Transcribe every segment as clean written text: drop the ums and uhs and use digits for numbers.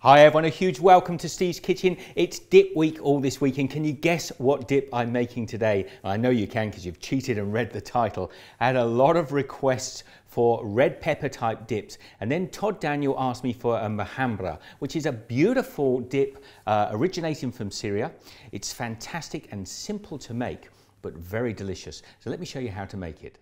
Hi everyone, a huge welcome to Steve's Kitchen. It's dip week all this week, and can you guess what dip I'm making today? I know you can because you've cheated and read the title. I had a lot of requests for red pepper type dips, and then Todd Daniel asked me for a Muhammara, which is a beautiful dip originating from Syria. It's fantastic and simple to make, but very delicious. So let me show you how to make it.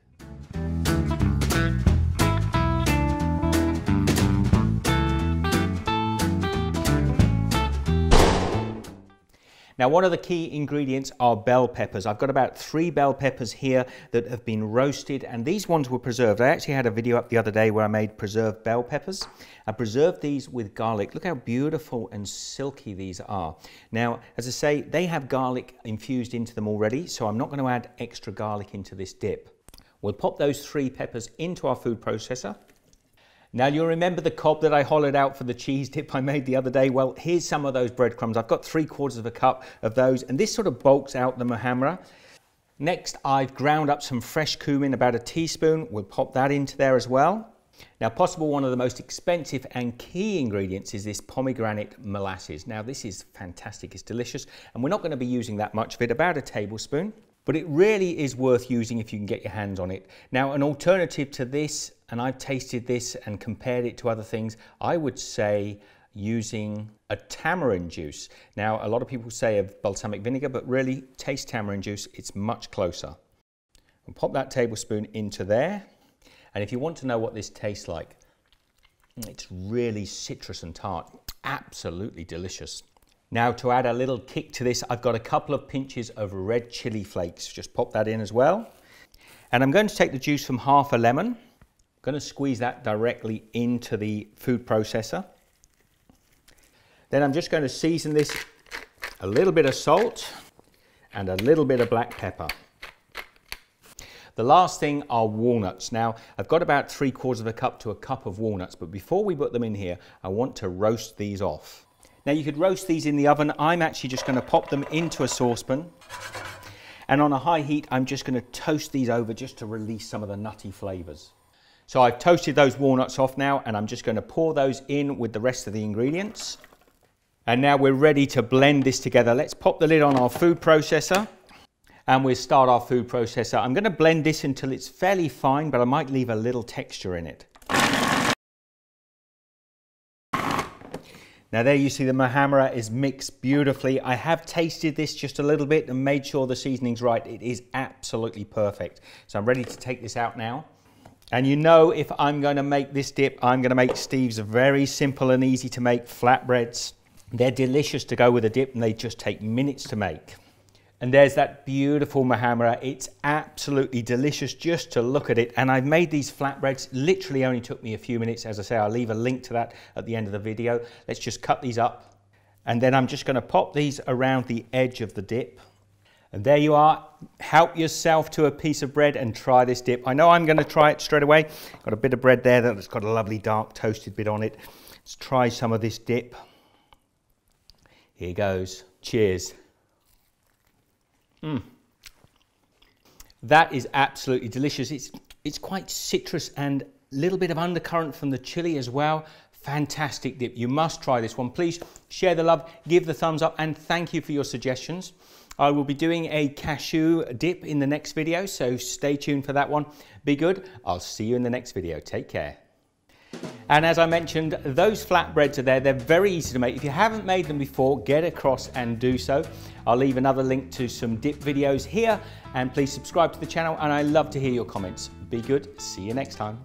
Now, one of the key ingredients are bell peppers. I've got about 3 bell peppers here that have been roasted, and these ones were preserved. I actually had a video up the other day where I made preserved bell peppers. I preserved these with garlic. Look how beautiful and silky these are. Now, as I say, they have garlic infused into them already, so I'm not going to add extra garlic into this dip. We'll pop those 3 peppers into our food processor. Now, you'll remember the cob that I hollowed out for the cheese dip I made the other day. Well, here's some of those breadcrumbs. I've got 3/4 cup of those, and this sort of bulks out the Muhammara. Next, I've ground up some fresh cumin, about a teaspoon. We'll pop that into there as well. Now, possibly one of the most expensive and key ingredients is this pomegranate molasses. Now, this is fantastic. It's delicious, and we're not going to be using that much of it, about a tablespoon. But it really is worth using if you can get your hands on it. Now, an alternative to this, and I've tasted this and compared it to other things, I would say using a tamarind juice. Now, a lot of people say of balsamic vinegar, but really taste tamarind juice, it's much closer. And pop that tablespoon into there. And if you want to know what this tastes like, it's really citrus and tart, absolutely delicious. Now, to add a little kick to this, I've got a couple of pinches of Red Chili Flakes. Just pop that in as well. And I'm going to take the juice from half a lemon. I'm going to squeeze that directly into the food processor. Then I'm just going to season this a little bit of salt and a little bit of black pepper. The last thing are walnuts. Now, I've got about 3/4 cup to a cup of walnuts, but before we put them in here, I want to roast these off. Now, you could roast these in the oven. I'm actually just going to pop them into a saucepan. And on a high heat, I'm just going to toast these over just to release some of the nutty flavors. So I've toasted those walnuts off now, and I'm just going to pour those in with the rest of the ingredients. And now we're ready to blend this together. Let's pop the lid on our food processor, and we'll start our food processor. I'm going to blend this until it's fairly fine, but I might leave a little texture in it. Now, there you see the Muhammara is mixed beautifully. I have tasted this just a little bit and made sure the seasoning's right. It is absolutely perfect. So I'm ready to take this out now. And you know, if I'm going to make this dip, I'm going to make Steve's very simple and easy to make flatbreads. They're delicious to go with a dip, and they just take minutes to make. And there's that beautiful Muhammara. It's absolutely delicious just to look at it. And I've made these flatbreads. Literally only took me a few minutes. As I say, I'll leave a link to that at the end of the video. Let's just cut these up. And then I'm just going to pop these around the edge of the dip. And there you are. Help yourself to a piece of bread and try this dip. I know I'm going to try it straight away. Got a bit of bread there that's got a lovely dark toasted bit on it. Let's try some of this dip. Here goes. Cheers. That is absolutely delicious. It's quite citrus and a little bit of undercurrent from the chili as well. Fantastic dip. You must try this one. Please share the love, give the thumbs up, and thank you for your suggestions. I will be doing a cashew dip in the next video, so stay tuned for that one. Be good. I'll see you in the next video. Take care. And as I mentioned, those flatbreads are there. They're very easy to make. If you haven't made them before, get across and do so. I'll leave another link to some dip videos here, and please subscribe to the channel, and I love to hear your comments. Be good. See you next time.